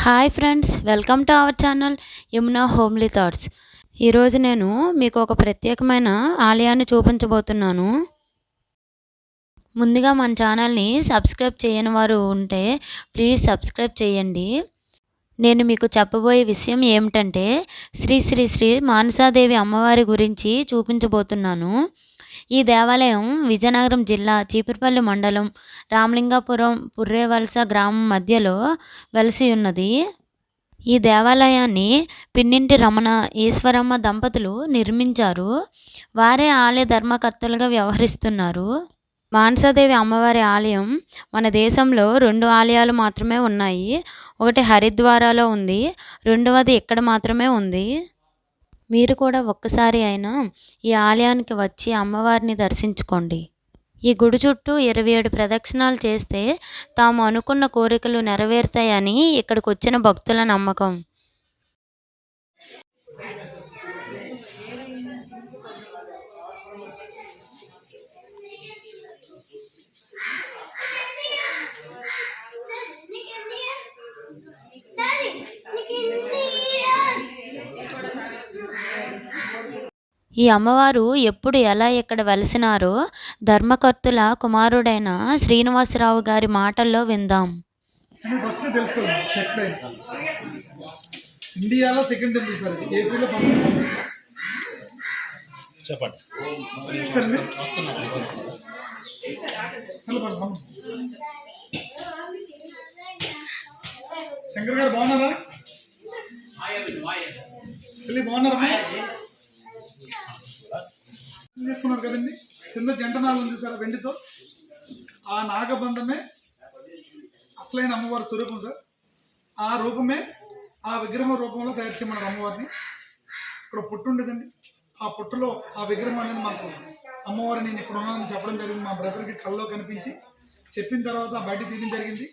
Hi friends, welcome to our channel Yamuna homely thoughts. ఈరోజు నేను మీకు ఒక ప్రత్యేకమైన ఆలయాన్ని చూపించబోతున్నాను. ముందుగా మన ఛానల్ని సబ్స్క్రైబ్ చేయని వారు ఉంటే ప్లీజ్ సబ్స్క్రైబ్ చేయండి. నేను మీకు చెప్పబోయే విషయం ఏమిటంటే శ్రీ శ్రీ శ్రీ మానసాదేవి అమ్మవారి గురించి చూపించబోతున్నాను. ఈ దేవాలయం విజయనగరం జిల్లా చీపురుపల్లి మండలం రామలింగాపురం పుర్రేవలస గ్రామం మధ్యలో వెలసి ఉన్నది. ఈ దేవాలయాన్ని పిన్నింటి రమణ ఈశ్వరమ్మ దంపతులు నిర్మించారు. వారే ఆలయ ధర్మకర్తలుగా వ్యవహరిస్తున్నారు. మానసాదేవి అమ్మవారి ఆలయం మన దేశంలో 2 ఆలయాలు మాత్రమే ఉన్నాయి. ఒకటి హరిద్వారాలో ఉంది, రెండవది ఇక్కడ మాత్రమే ఉంది. మీరు కూడా ఒక్కసారి అయినా ఈ ఆలయానికి వచ్చి అమ్మవారిని దర్శించుకోండి. ఈ గుడి చుట్టూ 27 ప్రదక్షిణాలు చేస్తే తాము అనుకున్న కోరికలు నెరవేరుతాయని ఇక్కడికి వచ్చిన భక్తుల నమ్మకం. ఈ అమ్మవారు ఎప్పుడు ఎలా ఇక్కడ వెలసినారో ధర్మకర్తుల కుమారుడైన శ్రీనివాసరావు గారి మాటల్లో విందాం. ఫస్ట్ తెలుసుకోవాలి ఇండియాలో సెకండ్ టెంపుల్ సార్, ఏపీలో ఫస్ట్. చెప్పండి శంకర్ గారు బాగున్నారా? బాగున్నారా? చేసుకున్నారు కదండి. కింద జంటనాలు ఉంది సార్ వెండితో. ఆ నాగబంధమే అసలైన అమ్మవారి స్వరూపం సార్. ఆ రూపమే ఆ విగ్రహం రూపంలో తయారు చేయమన్నారు అమ్మవారిని. ఇక్కడ పుట్టు ఉండేదండి. ఆ పుట్టులో ఆ విగ్రహం అనేది మాకు అమ్మవారిని నేను ఇక్కడ ఉన్నానని చెప్పడం జరిగింది. మా బ్రదర్కి కళ్ళలో కనిపించి చెప్పిన తర్వాత బయట తీయడం జరిగింది.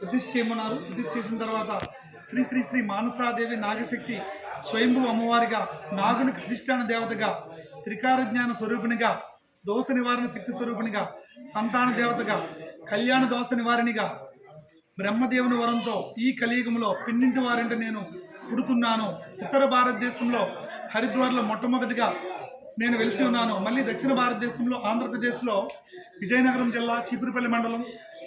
ప్రతిష్ఠ చేయమన్నారు. ప్రతిష్ఠ చేసిన తర్వాత శ్రీ శ్రీ శ్రీ మానసాదేవి నాగశక్తి స్వయంభూ అమ్మవారిగా, నాగునికి అధిష్టాన దేవతగా, త్రికార జ్ఞాన స్వరూపిణిగా, దోష నివారణ శక్తి స్వరూపిణిగా, సంతాన దేవతగా, కళ్యాణ దోష నివారణిగా, బ్రహ్మదేవుని వరంతో ఈ కలియుగంలో పిన్నింటి వారంటే నేను పుడుతున్నాను. ఉత్తర భారతదేశంలో హరిద్వార్లో మొట్టమొదటిగా నేను వెలిసి ఉన్నాను. మళ్ళీ దక్షిణ భారతదేశంలో ఆంధ్రప్రదేశ్లో విజయనగరం జిల్లా చీపురుపల్లి మండలం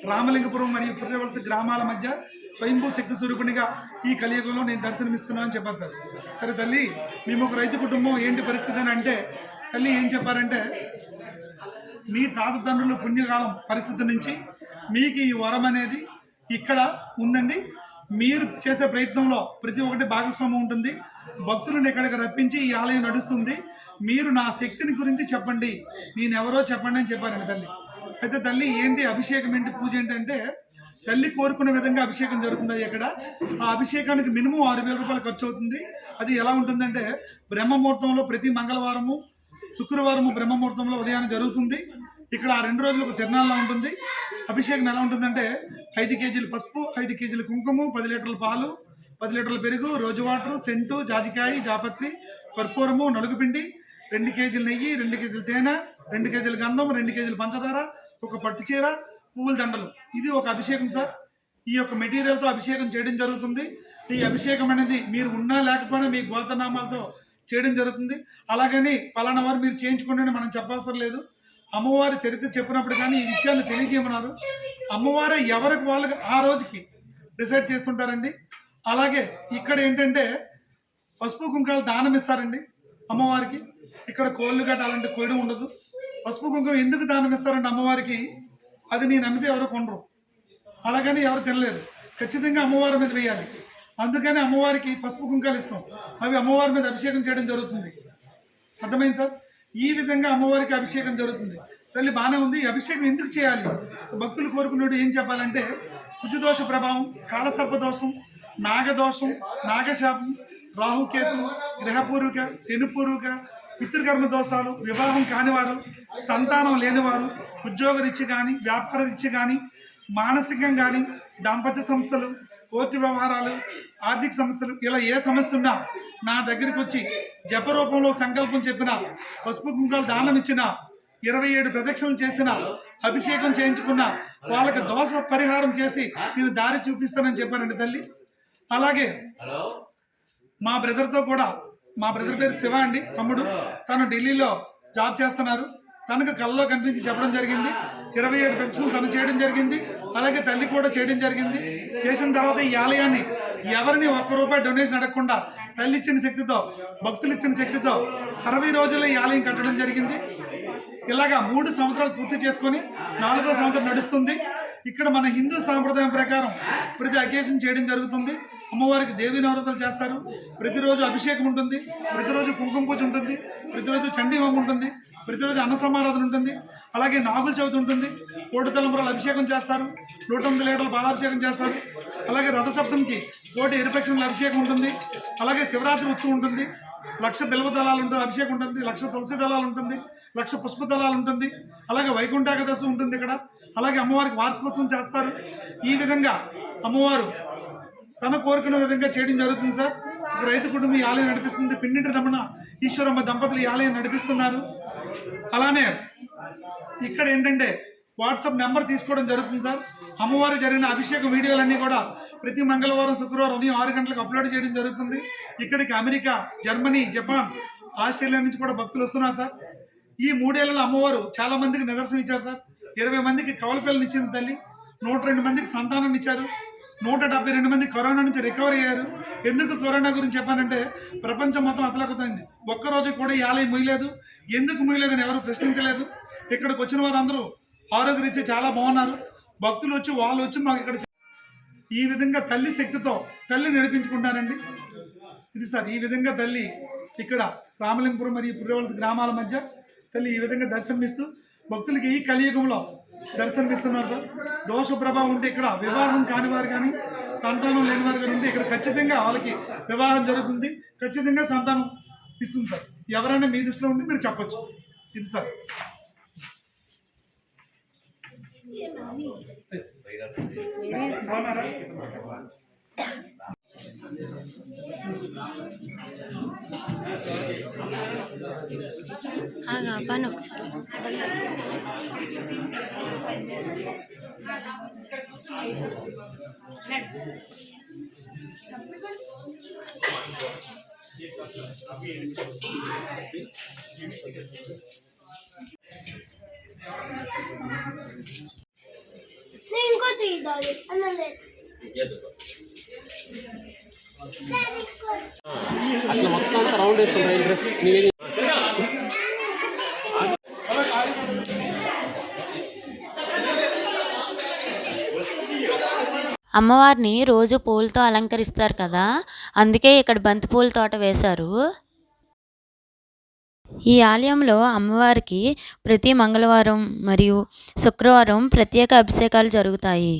రామలింగపురం మరియు పుర్రేవలస గ్రామాల మధ్య స్వయంభూ శక్తి స్వరూపిణిగా ఈ కలియుగంలో నేను దర్శనమిస్తున్నానని చెప్పారు సార్. సరే తల్లి, మేము ఒక రైతు కుటుంబం, ఏంటి పరిస్థితి అని అంటే తల్లి ఏం చెప్పారంటే, మీ తాత తండ్రుల పుణ్యకాలం పరిస్థితి నుంచి మీకు ఈ వరం అనేది ఇక్కడ ఉందండి. మీరు చేసే ప్రయత్నంలో ప్రతి ఒక్కటి భాగస్వామ్యం ఉంటుంది. భక్తులను ఇక్కడికి రప్పించి ఈ ఆలయం నడుస్తుంది. మీరు నా శక్తిని గురించి చెప్పండి, నేనెవరో చెప్పండి అని చెప్పారండి తల్లి. అయితే తల్లి ఏంటి అభిషేకం ఏంటి పూజ ఏంటంటే, తల్లి కోరుకున్న విధంగా అభిషేకం జరుగుతుంది ఇక్కడ. ఆ అభిషేకానికి మినిమం 6,000 రూపాయలు ఖర్చు అవుతుంది. అది ఎలా ఉంటుందంటే, బ్రహ్మముహూర్తంలో ప్రతి మంగళవారము శుక్రవారము బ్రహ్మముహూర్తంలో ఉదయాన్నే జరుగుతుంది. ఇక్కడ ఆ 2 రోజులకు తిరునాళ్ళ ఉంటుంది. అభిషేకం ఎలా ఉంటుందంటే 5 కేజీలు పసుపు, 5 కేజీలు కుంకుమ, 10 లీటర్ల పాలు, 10 లీటర్ల పెరుగు, రోజు వాటరు, సెంటు, జాజికాయ, జాపత్రి, కర్పూరము, నలుగుపిండి, 2 కేజీల నెయ్యి, 2 కేజీల తేనె, 2 కేజీల గంధం, 2 కేజీల పంచదార, ఒక పట్టు చీర, పువ్వుల దండలు. ఇది ఒక అభిషేకం సార్. ఈ యొక్క మెటీరియల్తో అభిషేకం చేయడం జరుగుతుంది. ఈ అభిషేకం అనేది మీరు ఉన్నా లేకపోయినా మీ గోత్రనామాలతో చేయడం జరుగుతుంది. అలాగని పలానా వారు మీరు చేయించుకోండి మనం చెప్పవసరం లేదు. అమ్మవారి చరిత్ర చెప్పినప్పుడు కానీ ఈ విషయాన్ని తెలియజేయమన్నారు. అమ్మవారు ఎవరికి వాళ్ళకి ఆ రోజుకి డిసైడ్ చేస్తుంటారండి. అలాగే ఇక్కడ ఏంటంటే పసుపు కుంకాలు దానం ఇస్తారండి అమ్మవారికి. ఇక్కడ కోళ్ళు గట్ట అలాంటి కోయడం ఉండదు. పసుపు కుంకుమ ఎందుకు దానం ఇస్తారండి అమ్మవారికి, అది నేను నమ్మితే ఎవరు కొనరు, అలాగని ఎవరు తినలేదు. ఖచ్చితంగా అమ్మవారి మీద వేయాలి. అందుకని అమ్మవారికి పసుపు కుంకాలు ఇస్తాం. అవి అమ్మవారి మీద అభిషేకం చేయడం జరుగుతుంది. అర్థమైంది సార్? ఈ విధంగా అమ్మవారికి అభిషేకం జరుగుతుంది. తల్లి బాగానే ఉంది. అభిషేకం ఎందుకు చేయాలి? భక్తులు కోరుకున్నట్టు ఏం చెప్పాలంటే, కుజదోష ప్రభావం, కాళసర్పదోషం, నాగదోషం, నాగశాపం, రాహుకేతు, గ్రహపూర్వక, శనిపూర్వక, పితృకర్మ దోషాలు, వివాహం కానివారు, సంతానం లేనివారు, ఉద్యోగ రీత్యా కానీ, వ్యాపార రీత్యా కానీ, మానసికంగా కానీ, దాంపత్య సమస్యలు, కోర్టు వ్యవహారాలు, ఆర్థిక సమస్యలు, ఇలా ఏ సమస్య ఉన్నా నా దగ్గరికి వచ్చి జప రూపంలో సంకల్పం చెప్పిన, పసుపు కుంకాలు దానం ఇచ్చిన, 27 ప్రదక్షిణలు చేసిన, అభిషేకం చేయించుకున్న వాళ్ళకి దోష పరిహారం చేసి నేను దారి చూపిస్తానని చెప్పారండి తల్లి. అలాగే మా బ్రదర్తో కూడా, మా బ్రదర్ పేరు శివ అండి, తమ్ముడు. తను ఢిల్లీలో జాబ్ చేస్తున్నారు. తనకు కళ్ళలో కనిపించి చెప్పడం జరిగింది. 27 ప్రదక్షిణలు తను చేయడం జరిగింది. అలాగే తల్లి కూడా చేయడం జరిగింది. చేసిన తర్వాత ఈ ఆలయాన్ని ఎవరిని ₹1 డొనేషన్ అడగకుండా తల్లి ఇచ్చిన శక్తితో, భక్తులు ఇచ్చిన శక్తితో 60 రోజుల్లో ఈ ఆలయం కట్టడం జరిగింది. ఇలాగా 3 సంవత్సరాలు పూర్తి చేసుకొని 4వ సంవత్సరం నడుస్తుంది. ఇక్కడ మన హిందూ సాంప్రదాయం ప్రకారం ప్రతి అకేషన్ చేయడం జరుగుతుంది. అమ్మవారికి దేవీ నవరాత్రులు చేస్తారు. ప్రతిరోజు అభిషేకం ఉంటుంది, ప్రతిరోజు కుంకుమ పూజ ఉంటుంది, ప్రతిరోజు చండీ హోమం ఉంటుంది, ప్రతిరోజు అన్న సమారాధన ఉంటుంది. అలాగే నాగుల చవితి ఉంటుంది. 1 తలంబరాల అభిషేకం చేస్తారు, 108 లీటర్ల పాలాభిషేకం చేస్తారు. అలాగే రథసప్తంకి 1 ఎరుపక్షణల అభిషేకం ఉంటుంది. అలాగే శివరాత్రి ఉత్సవం ఉంటుంది. 1,00,000 బిల్వ దళాలు ఉంటుంది, అభిషేకం ఉంటుంది. 1,00,000 తులసి దళాలు ఉంటుంది, 1,00,000 పుష్ప దళాలు ఉంటుంది. అలాగే వైకుంఠ ఏకాదశి ఉంటుంది ఇక్కడ. అలాగే అమ్మవారికి వార్షికోత్సవం చేస్తారు. ఈ విధంగా అమ్మవారు తన కోరుకున్న విధంగా చేయడం జరుగుతుంది సార్. ఒక రైతు కుటుంబం ఈ ఆలయం నడిపిస్తుంది. పిన్నిటి రమణ ఈశ్వరమ్మ దంపతులు ఈ ఆలయం నడిపిస్తున్నారు. అలానే ఇక్కడ ఏంటంటే వాట్సాప్ నెంబర్ తీసుకోవడం జరుగుతుంది సార్. అమ్మవారు జరిగిన అభిషేక వీడియోలన్నీ కూడా ప్రతి మంగళవారం, శుక్రవారం ఉదయం 6 గంటలకు అప్లోడ్ చేయడం జరుగుతుంది. ఇక్కడికి అమెరికా, జర్మనీ, జపాన్, ఆస్ట్రేలియా నుంచి కూడా భక్తులు వస్తున్నారు సార్. ఈ 3 ఏళ్లలో అమ్మవారు చాలా మందికి నిదర్శనం ఇచ్చారు సార్. 20 మందికి కవల పిల్లలు ఇచ్చింది తల్లి. 102 మందికి సంతానాన్ని ఇచ్చారు. 172 మంది కరోనా నుంచి రికవర్ అయ్యారు. ఎందుకు కరోనా గురించి చెప్పానంటే ప్రపంచం మొత్తం అతలాకుతోంది. ఒక్కరోజు కూడా ఈ ఆలయం ముయ్యలేదు. ఎందుకు ముయ్యలేదని ఎవరు ప్రశ్నించలేదు. ఇక్కడికి వచ్చిన వారందరూ ఆరోగ్యరీత్యా చాలా బాగున్నారు. భక్తులు వచ్చి వాళ్ళు వచ్చి మాకు ఇక్కడ ఈ విధంగా తల్లి శక్తితో తల్లి నడిపించుకుంటారండి. ఇది సార్, ఈ విధంగా తల్లి ఇక్కడ రామలింగపురం మరియు పుర్రవలస గ్రామాల మధ్య తల్లి ఈ విధంగా దర్శనమిస్తూ భక్తులకి ఈ కలియుగంలో దర్శనమిస్తున్నారు సార్. దోష ప్రభావం ఉంటే ఇక్కడ వివాహం కాని వారు కానీ, సంతానం లేని వారు కానీ ఉంటే ఇక్కడ ఖచ్చితంగా వాళ్ళకి వివాహం జరుగుతుంది, ఖచ్చితంగా సంతానం ఇస్తుంది సార్. ఎవరైనా మీ దృష్టిలో ఉంటే మీరు చెప్పొచ్చు. ఇది సార్. బాగున్నారా? పని ఒకసారి ఇంకోటి అట్లా మొత్తం అంతా రౌండ్ వేసుకుంటారు. అమ్మవారిని రోజు పూలతో అలంకరిస్తారు కదా, అందుకే ఇక్కడ బంతిపూల తోట వేశారు. ఈ ఆలయంలో అమ్మవారికి ప్రతి మంగళవారం మరియు శుక్రవారం ప్రత్యేక అభిషేకాలు జరుగుతాయి.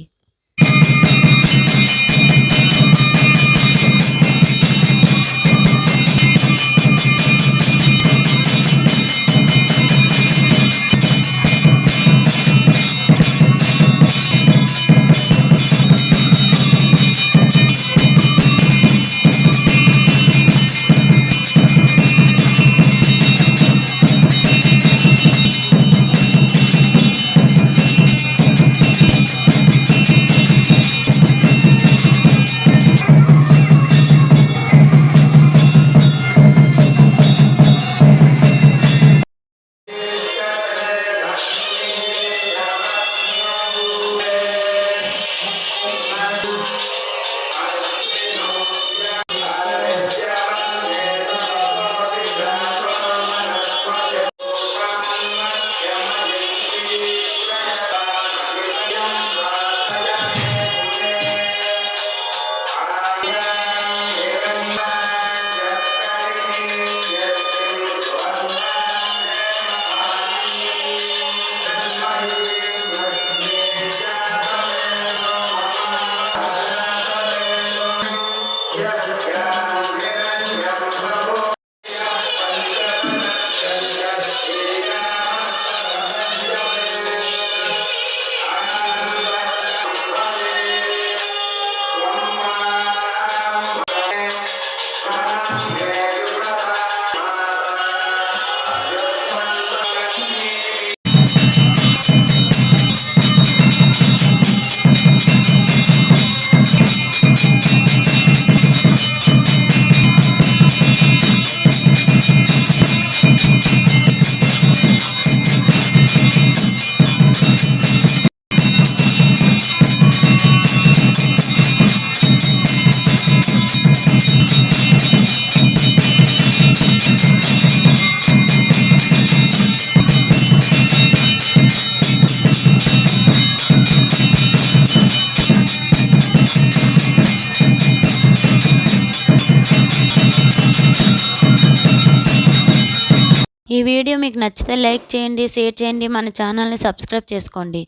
ఈ వీడియో మీకు నచ్చితే లైక్ చేయండి, షేర్ చేయండి, మన ఛానల్ని సబ్స్క్రైబ్ చేసుకోండి.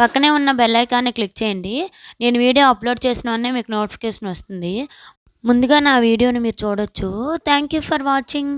పక్కనే ఉన్న బెల్ ఐకాన్ని క్లిక్ చేయండి. నేను వీడియో అప్లోడ్ చేసిన వెంటనే మీకు నోటిఫికేషన్ వస్తుంది. ముందుగా నా వీడియోని మీరు చూడొచ్చు. Thank you for watching.